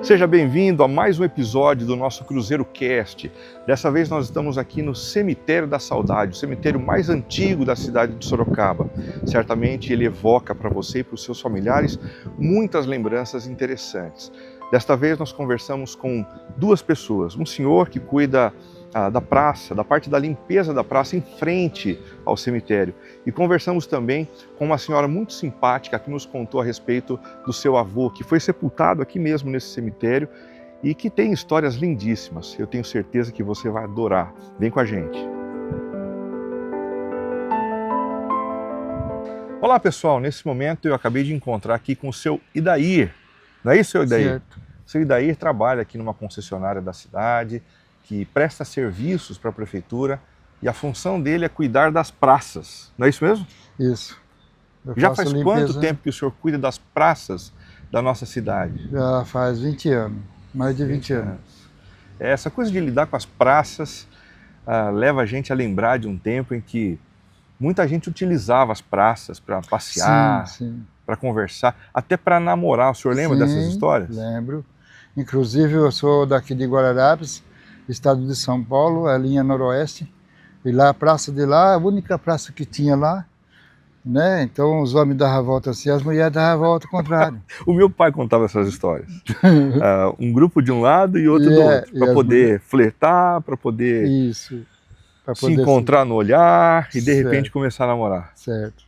Seja bem-vindo a mais um episódio do nosso Cruzeiro Cast. Dessa vez nós estamos aqui no Cemitério da Saudade, o cemitério mais antigo da cidade de Sorocaba. Certamente ele evoca para você e para os seus familiares muitas lembranças interessantes. Desta vez nós conversamos com duas pessoas, um senhor que cuida da praça, da parte da limpeza da praça em frente ao cemitério. E conversamos também com uma senhora muito simpática que nos contou a respeito do seu avô, que foi sepultado aqui mesmo nesse cemitério e que tem histórias lindíssimas. Eu tenho certeza que você vai adorar. Vem com a gente. Olá pessoal, nesse momento eu acabei de encontrar aqui com o seu Idair. Não é isso, seu Idair? Certo. O seu Idair trabalha aqui numa concessionária da cidade, que presta serviços para a prefeitura e a função dele é cuidar das praças. Não é isso mesmo? Isso. Já faz quanto tempo que o senhor cuida das praças da nossa cidade? Já faz 20 anos, mais de 20 anos. Essa coisa de lidar com as praças leva a gente a lembrar de um tempo em que muita gente utilizava as praças para passear, para conversar, até para namorar. O senhor lembra dessas histórias? Lembro. Inclusive eu sou daqui de Guararapes, estado de São Paulo, a linha noroeste, e lá a praça de lá, a única praça que tinha lá, né? Então os homens davam a volta assim, as mulheres davam a volta ao contrário. O meu pai contava essas histórias. Um grupo de um lado e outro do outro, para poder flertar, para poder se encontrar no olhar e de repente começar a namorar. Certo.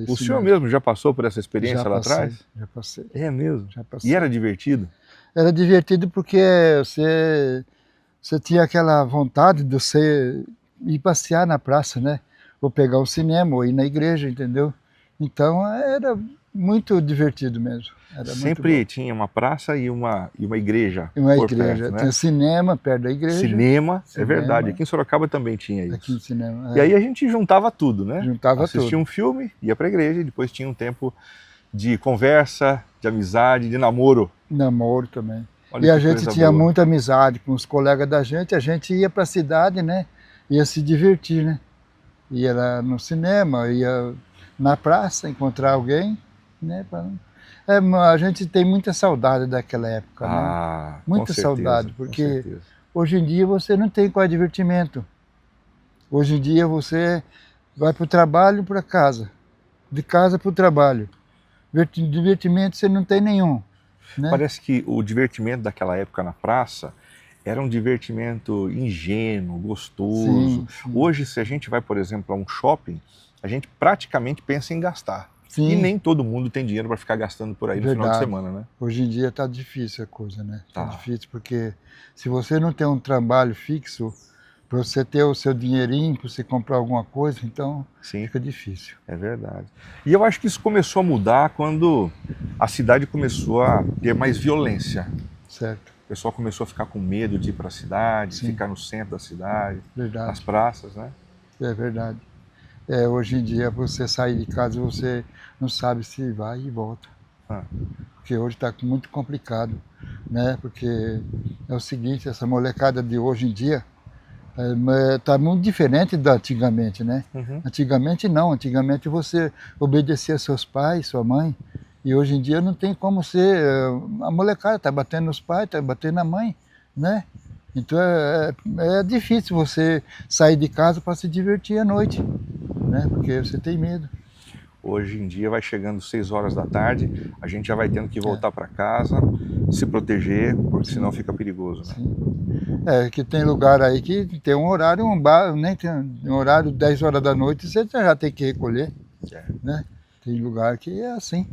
O senhor mesmo já passou por essa experiência lá atrás? Já passei. É mesmo? Já passei. E era divertido? Era divertido porque você tinha aquela vontade de você ir passear na praça, né? Ou pegar um cinema, ou ir na igreja, entendeu? Então era muito divertido mesmo. Era sempre tinha uma praça e uma igreja. Uma igreja. Perto, né? Tinha cinema perto da igreja. Cinema, é verdade. Aqui em Sorocaba também tinha isso. Aqui no cinema. E aí a gente juntava tudo, né? Assistia tudo. um filme, ia para a igreja e depois tinha um tempo de conversa, de amizade, de namoro. Namoro também. Olha, e a gente tinha boa. muita amizade com os colegas da gente, a gente ia para a cidade, né? Ia se divertir, né? Ia lá no cinema, ia na praça encontrar alguém, né? A gente tem muita saudade daquela época, né? Muita saudade, porque hoje em dia você não tem qual divertimento. Hoje em dia você vai para o trabalho e para casa, de casa para o trabalho. Divertimento você não tem nenhum. Né? Parece que o divertimento daquela época na praça era um divertimento ingênuo, gostoso. Sim. Hoje, se a gente vai, por exemplo, a um shopping, a gente praticamente pensa em gastar. Sim. E nem todo mundo tem dinheiro para ficar gastando por aí no final de semana, né? Hoje em dia está difícil a coisa, né? Está difícil porque se você não tem um trabalho fixo, para você ter o seu dinheirinho, para você comprar alguma coisa, então fica difícil. É verdade. E eu acho que isso começou a mudar quando a cidade começou a ter mais violência. Certo. O pessoal começou a ficar com medo de ir para a cidade, ficar no centro da cidade, nas praças, né? É verdade. Hoje em dia, você sair de casa, você não sabe se vai e volta. Porque hoje está muito complicado, né? Porque é o seguinte, essa molecada de hoje em dia está muito diferente da antigamente, né? Antigamente não, antigamente você obedecia a seus pais, sua mãe, e hoje em dia não tem como ser, a molecada está batendo nos pais, está batendo na mãe, né? Então é difícil você sair de casa para se divertir à noite, né? Porque você tem medo. Hoje em dia vai chegando 6 horas da tarde, a gente já vai tendo que voltar para casa, se proteger, porque senão fica perigoso, né? Sim. Que tem lugar aí que tem um horário, um bar, nem tem um horário 10 horas da noite, você já tem que recolher, né? Tem lugar que é assim.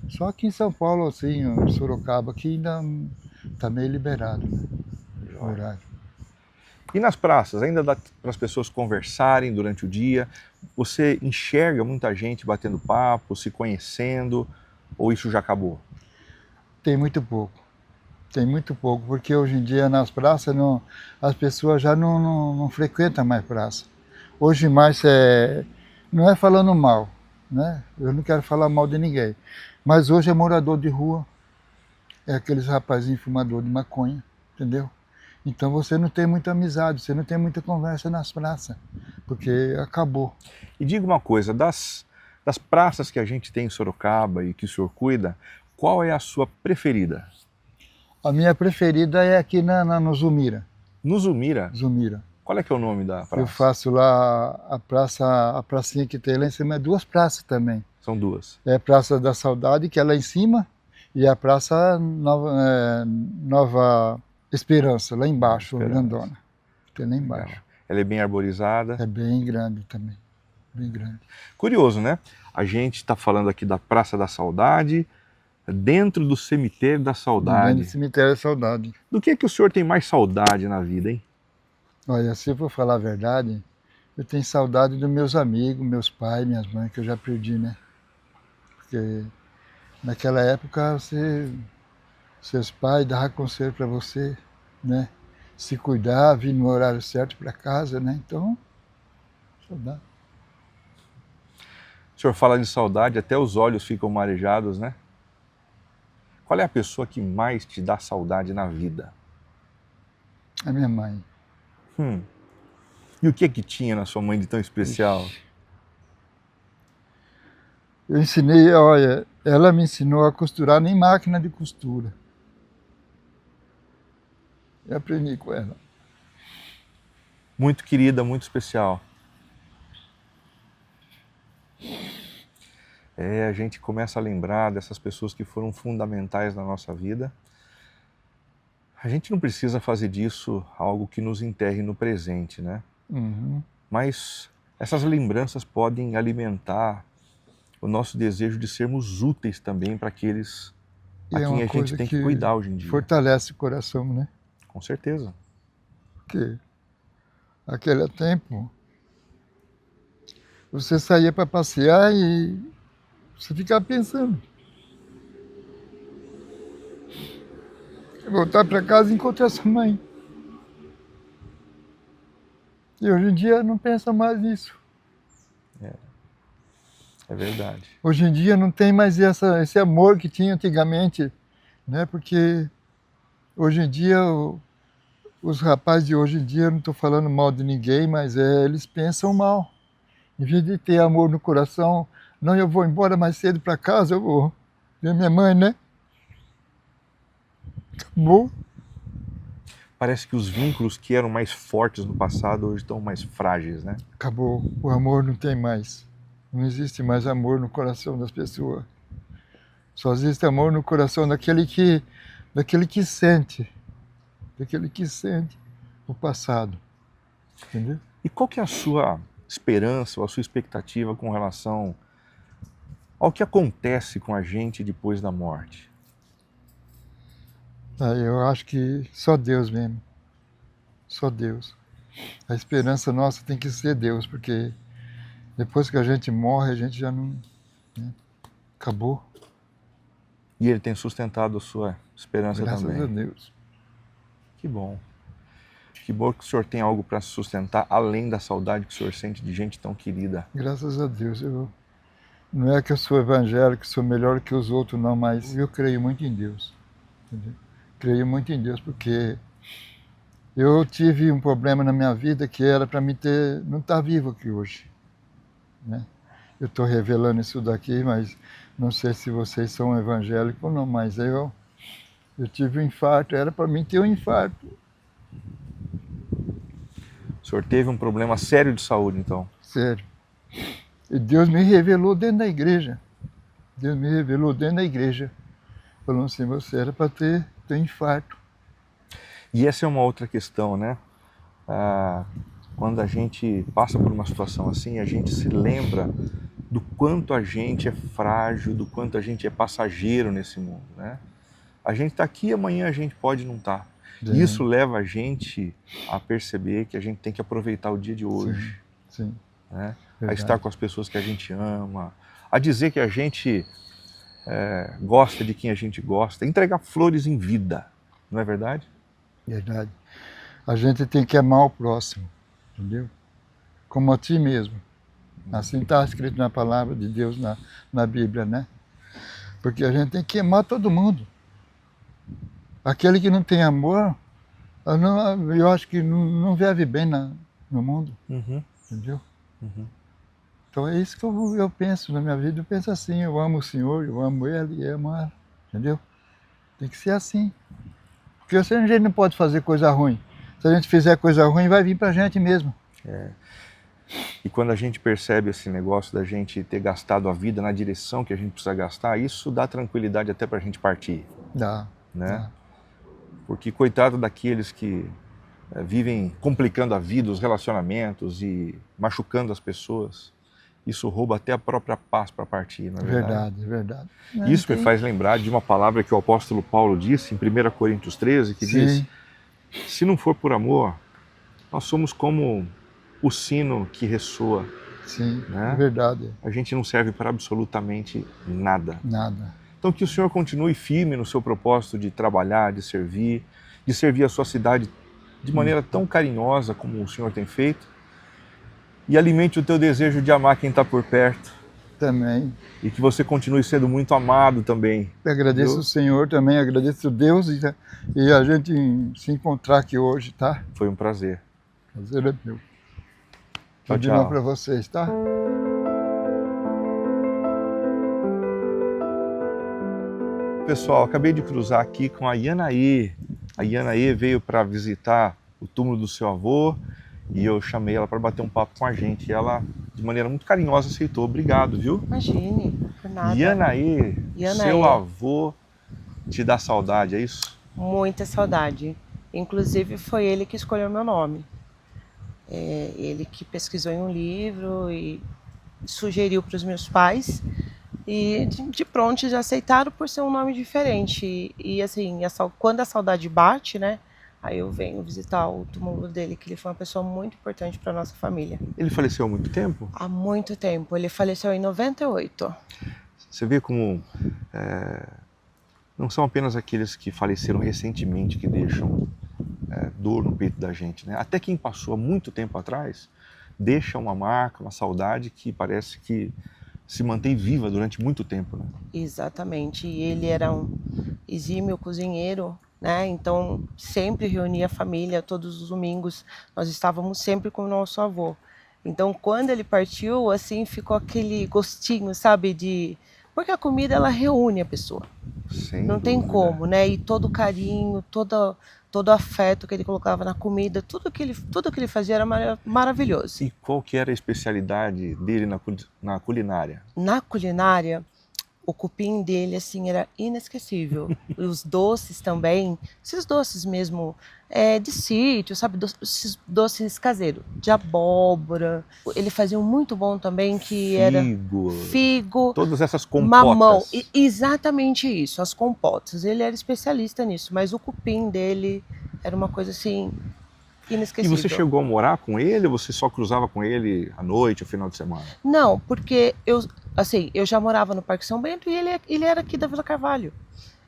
Só aqui em São Paulo, assim, em Sorocaba, que ainda está meio liberado, né? Horário. E nas praças, ainda dá para as pessoas conversarem durante o dia? Você enxerga muita gente batendo papo, se conhecendo, ou isso já acabou? Tem muito pouco, porque hoje em dia nas praças as pessoas já não frequentam mais praça. Hoje mais não é falando mal, né? Eu não quero falar mal de ninguém, mas hoje é morador de rua, é aqueles rapazinhos fumador de maconha, entendeu? Então você não tem muita amizade, você não tem muita conversa nas praças, porque acabou. E diga uma coisa, das praças que a gente tem em Sorocaba e que o senhor cuida, qual é a sua preferida? A minha preferida é aqui no Zumira. No Zumira? Zumira. Qual é que é o nome da praça? Eu faço lá a pracinha que tem lá em cima, é duas praças também. São duas. É a Praça da Saudade, que é lá em cima, e a Praça Nova Esperança, lá embaixo, grandona. Tem lá embaixo. Legal. Ela é bem arborizada. É bem grande também, bem grande. Curioso, né? A gente está falando aqui da Praça da Saudade, dentro do Cemitério da Saudade. Dentro do Cemitério da Saudade. Do que o senhor tem mais saudade na vida, hein? Olha, se eu for falar a verdade, eu tenho saudade dos meus amigos, meus pais, minhas mães, que eu já perdi, né? Porque naquela época seus pais davam conselho para você, né? Se cuidar, vir no horário certo para casa, né? Então, saudade. O senhor fala de saudade, até os olhos ficam marejados, né? Qual é a pessoa que mais te dá saudade na vida? A minha mãe. E o que tinha na sua mãe de tão especial? Ixi. Eu ensinei, olha, ela me ensinou a costurar nem máquina de costura. Eu aprendi com ela. Muito querida, muito especial. A gente começa a lembrar dessas pessoas que foram fundamentais na nossa vida. A gente não precisa fazer disso algo que nos enterre no presente, né? Uhum. Mas essas lembranças podem alimentar o nosso desejo de sermos úteis também para aqueles a quem a gente tem que cuidar hoje em dia. Fortalece o coração, né? Com certeza. Porque naquele tempo você saía para passear e você ficava pensando. Voltar para casa e encontrar sua mãe. E hoje em dia não pensa mais nisso. É verdade. Hoje em dia não tem mais esse amor que tinha antigamente, né? Porque hoje em dia os rapazes de hoje em dia, eu não estou falando mal de ninguém, mas eles pensam mal. Em vez de ter amor no coração, não, eu vou embora mais cedo para casa, eu vou ver minha mãe, né? Acabou. Parece que os vínculos que eram mais fortes no passado hoje estão mais frágeis, né? Acabou. O amor não tem mais. Não existe mais amor no coração das pessoas. Só existe amor no coração daquele que sente. Daquele que sente o passado. Entendeu? E qual que é a sua esperança ou a sua expectativa com relação ao que acontece com a gente depois da morte? Eu acho que só Deus mesmo. Só Deus. A esperança nossa tem que ser Deus, porque depois que a gente morre, a gente já não... Né? Acabou. E Ele tem sustentado a sua esperança Graças também. Graças a Deus. Que bom. Que bom que o senhor tem algo para sustentar, além da saudade que o senhor sente de gente tão querida. Graças a Deus. Não é que eu sou evangélico, sou melhor que os outros, não, mas eu creio muito em Deus. Entendeu? Creio muito em Deus, porque eu tive um problema na minha vida que era para mim não estar vivo aqui hoje. Né? Eu estou revelando isso daqui, mas não sei se vocês são evangélicos ou não, mas eu tive um infarto, era para mim ter um infarto. O senhor teve um problema sério de saúde, então? Sério. E Deus me revelou dentro da igreja. Deus me revelou dentro da igreja. Falando assim, você era para ter infarto. E essa é uma outra questão, né? Quando a gente passa por uma situação assim, a gente se lembra do quanto a gente é frágil, do quanto a gente é passageiro nesse mundo, né? A gente está aqui e amanhã a gente pode não estar. Isso leva a gente a perceber que a gente tem que aproveitar o dia de hoje. Sim. Né? A estar com as pessoas que a gente ama, a dizer que a gente gosta de quem a gente gosta, entregar flores em vida, não é verdade? Verdade. A gente tem que amar o próximo, entendeu? Como a ti mesmo. Assim está escrito na palavra de Deus na Bíblia, né? Porque a gente tem que amar todo mundo. Aquele que não tem amor, eu acho que não vive bem no mundo, entendeu? Então é isso que eu penso na minha vida, eu penso assim, eu amo o Senhor, eu amo Ele e amo ela, entendeu? Tem que ser assim. Porque a gente não pode fazer coisa ruim. Se a gente fizer coisa ruim, vai vir pra gente mesmo. E quando a gente percebe esse negócio da gente ter gastado a vida na direção que a gente precisa gastar, isso dá tranquilidade até pra gente partir, Dá. né? Dá. Porque coitado daqueles que vivem complicando a vida, os relacionamentos e machucando as pessoas. Isso rouba até a própria paz para partir, não é verdade? Verdade. Isso me faz lembrar de uma palavra que o apóstolo Paulo disse em 1 Coríntios 13, que diz: se não for por amor, nós somos como o sino que ressoa. Sim, né? É verdade. A gente não serve para absolutamente nada. Nada. Então que o Senhor continue firme no seu propósito de trabalhar, de servir a sua cidade de maneira tão carinhosa como o Senhor tem feito, e alimente o teu desejo de amar quem está por perto. Também. E que você continue sendo muito amado também. Eu agradeço o Senhor também, agradeço a Deus e a gente se encontrar aqui hoje, tá? Foi um prazer. Prazer é meu. Tchau, De novo tchau. para vocês, tá? Pessoal, acabei de cruzar aqui com a Yanaê. A Yanaê veio para visitar o túmulo do seu avô e eu chamei ela para bater um papo com a gente. E ela, de maneira muito carinhosa, aceitou. Obrigado, viu? Imagine, por nada. Yanaê, seu avô te dá saudade, é isso? Muita saudade. Inclusive foi ele que escolheu meu nome. Ele que pesquisou em um livro e sugeriu para os meus pais. E de pronto já aceitaram por ser um nome diferente. E assim, quando a saudade bate, né? Aí eu venho visitar o túmulo dele, que ele foi uma pessoa muito importante para nossa família. Ele faleceu há muito tempo? Há muito tempo. Ele faleceu em 98. Você vê como não são apenas aqueles que faleceram recentemente que deixam dor no peito da gente, né? Até quem passou há muito tempo atrás deixa uma marca, uma saudade que parece que se mantém viva durante muito tempo, né? Exatamente. E ele era um exímio cozinheiro, né? Então sempre reunia a família todos os domingos. Nós estávamos sempre com o nosso avô. Então quando ele partiu, assim, ficou aquele gostinho, sabe, porque a comida ela reúne a pessoa. Sem Não tem dúvida. como, né? E todo o carinho, todo o afeto que ele colocava na comida, tudo que ele fazia era maravilhoso. E qual que era a especialidade dele na culinária? Na culinária, o cupim dele, assim, era inesquecível. Os doces também, esses doces mesmo de sítio, sabe? Esses doces caseiros, de abóbora. Ele fazia um muito bom também, que era figo, todas essas compotas. mamão. Exatamente isso, as compotas. Ele era especialista nisso, mas o cupim dele era uma coisa assim inesquecível. E você chegou a morar com ele ou você só cruzava com ele à noite, ao final de semana? Não, porque eu já morava no Parque São Bento e ele era aqui da Vila Carvalho.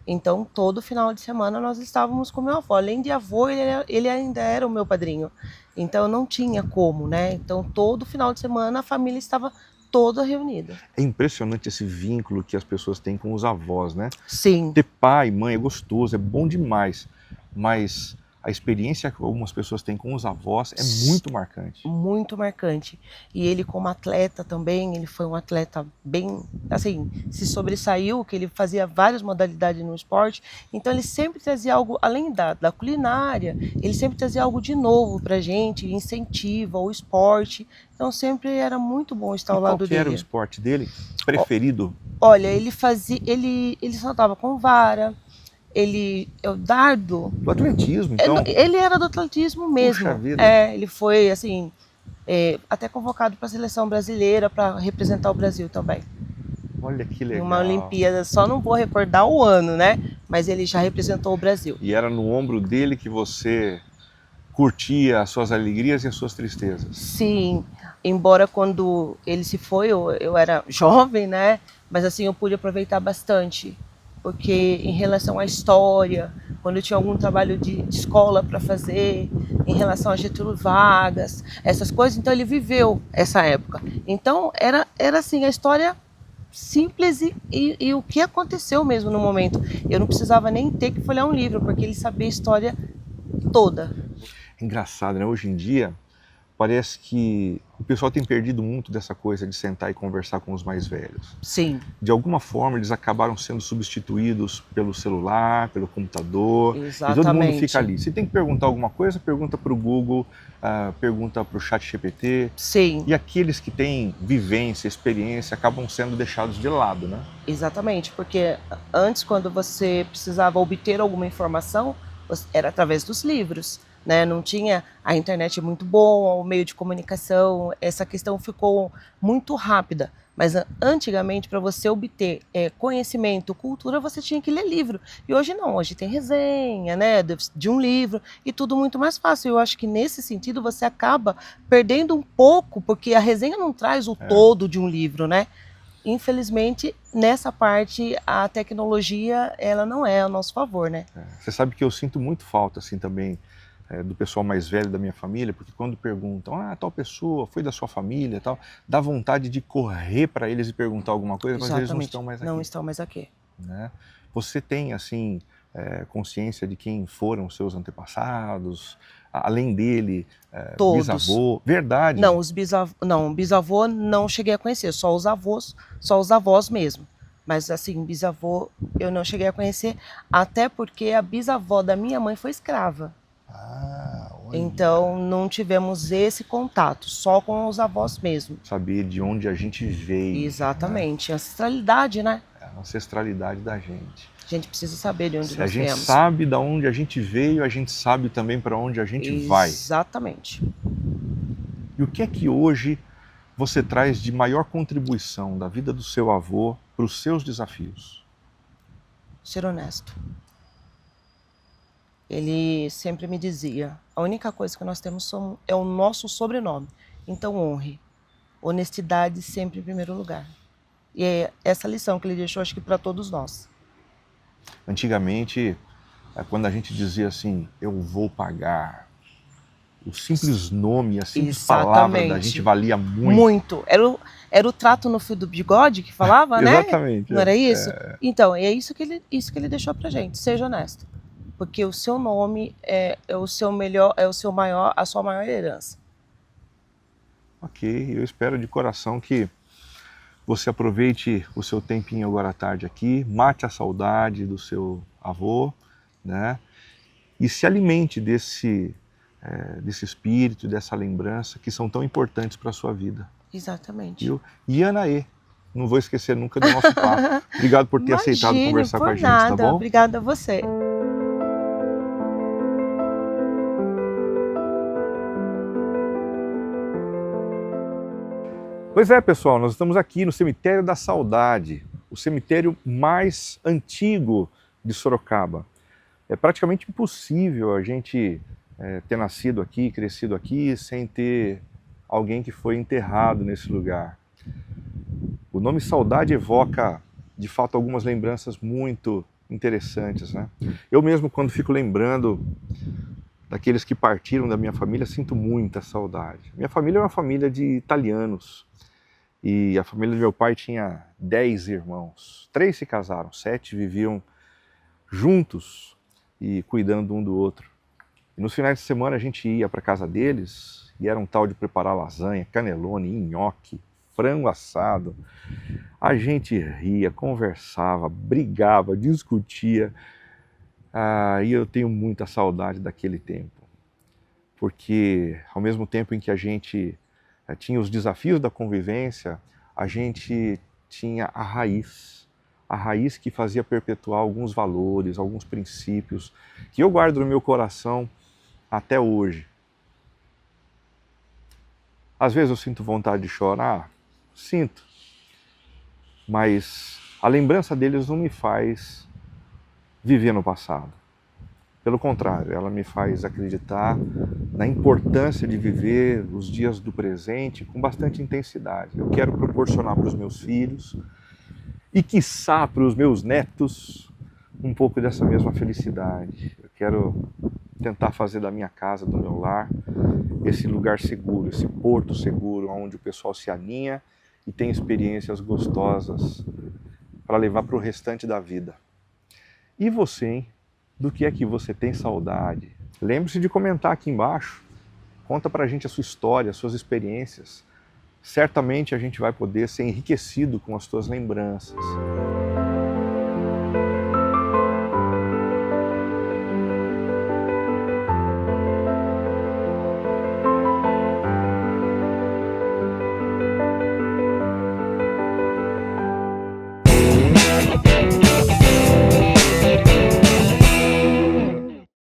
Então, todo final de semana nós estávamos com meu avô. Além de avô, ele ainda era o meu padrinho. Então, não tinha como, né? Então, todo final de semana a família estava toda reunida. É impressionante esse vínculo que as pessoas têm com os avós, né? Sim. Ter pai e mãe é gostoso, é bom demais, mas a experiência que algumas pessoas têm com os avós é muito marcante. Muito marcante. E ele como atleta também, ele foi um atleta bem, assim, se sobressaiu, que ele fazia várias modalidades no esporte, então ele sempre trazia algo, além da culinária, ele sempre trazia algo de novo pra gente, incentiva o esporte, então sempre era muito bom estar ao lado dele. Qual que era o esporte dele preferido? Olha, ele saltava com vara, o dardo. Do atletismo, então? Ele era do atletismo mesmo. Puxa vida. Ele foi, assim, até convocado para a seleção brasileira para representar o Brasil também. Olha que legal. Numa Olimpíada, só não vou recordar o ano, né? Mas ele já representou o Brasil. E era no ombro dele que você curtia as suas alegrias e as suas tristezas? Sim, embora quando ele se foi, eu era jovem, né? Mas assim, eu pude aproveitar bastante. Porque em relação à história, quando eu tinha algum trabalho de escola para fazer, em relação a Getúlio Vargas, essas coisas, então ele viveu essa época. Então era assim, a história simples e o que aconteceu mesmo no momento. Eu não precisava nem ter que folhear um livro, porque ele sabia a história toda. Engraçado, né? Hoje em dia parece que o pessoal tem perdido muito dessa coisa de sentar e conversar com os mais velhos. Sim, De alguma forma, eles acabaram sendo substituídos pelo celular, pelo computador, e todo mundo fica exatamente. ali. Se tem que perguntar alguma coisa, pergunta para o Google, pergunta para o ChatGPT, Sim, e aqueles que têm vivência, experiência, acabam sendo deixados de lado, né? exatamente, porque antes, quando você precisava obter alguma informação, era através dos livros, né? Não tinha a internet muito boa, o meio de comunicação, essa questão ficou muito rápida. Mas antigamente, para você obter conhecimento, cultura, você tinha que ler livro. E hoje não, hoje tem resenha, né, de um livro e tudo muito mais fácil. Eu acho que nesse sentido você acaba perdendo um pouco, porque a resenha não traz o todo de um livro, né? Infelizmente, nessa parte, a tecnologia, ela não é a nosso favor, né? Você sabe que eu sinto muito falta, assim, também, do pessoal mais velho da minha família, porque quando perguntam, tal pessoa foi da sua família e tal, dá vontade de correr para eles e perguntar alguma coisa, mas eles não Exatamente, estão mais não aqui, estão mais aqui. né? Você tem, assim, consciência de quem foram os seus antepassados, além dele, Todos. bisavô, verdade? Não, bisavô não cheguei a conhecer, só os avós mesmo. Mas assim, bisavô eu não cheguei a conhecer, até porque a bisavó da minha mãe foi escrava. Olha. Então não tivemos esse contato, só com os avós mesmo. Saber de onde a gente veio. Exatamente, ancestralidade, né? A ancestralidade da gente. A gente precisa saber de onde Se a nós gente viemos. sabe de onde a gente veio, a gente sabe também para onde a gente vai. Exatamente. E o que é que hoje você traz de maior contribuição da vida do seu avô para os seus desafios? Ser honesto. Ele sempre me dizia, a única coisa que nós temos é o nosso sobrenome, então honre. Honestidade sempre em primeiro lugar. E é essa lição que ele deixou, acho que para todos nós. Antigamente, quando a gente dizia assim, eu vou pagar, o simples nome, a simples palavra da gente valia muito. Muito. Era o trato no fio do bigode que falava, né? Exatamente. Não era isso? Então, é isso que ele deixou pra gente, seja honesto. Porque o seu nome é o seu melhor, a sua maior herança. Ok, eu espero de coração que você aproveite o seu tempinho agora à tarde aqui, mate a saudade do seu avô, né? E se alimente desse espírito, dessa lembrança que são tão importantes para a sua vida. Exatamente. E Anaê, não vou esquecer nunca do nosso papo. Obrigado por ter aceitado conversar com a gente, tá bom? Obrigada a você. Pois é, pessoal, nós estamos aqui no Cemitério da Saudade, o cemitério mais antigo de Sorocaba. É praticamente impossível a gente ter nascido aqui, crescido aqui, sem ter alguém que foi enterrado nesse lugar. O nome Saudade evoca, de fato, algumas lembranças muito interessantes, né? Eu mesmo, quando fico lembrando daqueles que partiram da minha família, sinto muita saudade. Minha família é uma família de italianos. E a família do meu pai tinha 10 irmãos. 3 se casaram, 7 viviam juntos e cuidando um do outro. E nos finais de semana a gente ia para a casa deles e era um tal de preparar lasanha, canelone, nhoque, frango assado. A gente ria, conversava, brigava, discutia. E eu tenho muita saudade daquele tempo. Porque ao mesmo tempo em que a gente tinha os desafios da convivência, a gente tinha a raiz que fazia perpetuar alguns valores, alguns princípios, que eu guardo no meu coração até hoje. Às vezes eu sinto vontade de chorar, sinto, mas a lembrança deles não me faz viver no passado. Pelo contrário, ela me faz acreditar na importância de viver os dias do presente com bastante intensidade. Eu quero proporcionar para os meus filhos e, quiçá, para os meus netos um pouco dessa mesma felicidade. Eu quero tentar fazer da minha casa, do meu lar, esse lugar seguro, esse porto seguro, onde o pessoal se aninha e tem experiências gostosas para levar para o restante da vida. E você, hein? Do que é que você tem saudade? Lembre-se de comentar aqui embaixo. Conta pra gente a sua história, as suas experiências. Certamente a gente vai poder ser enriquecido com as tuas lembranças.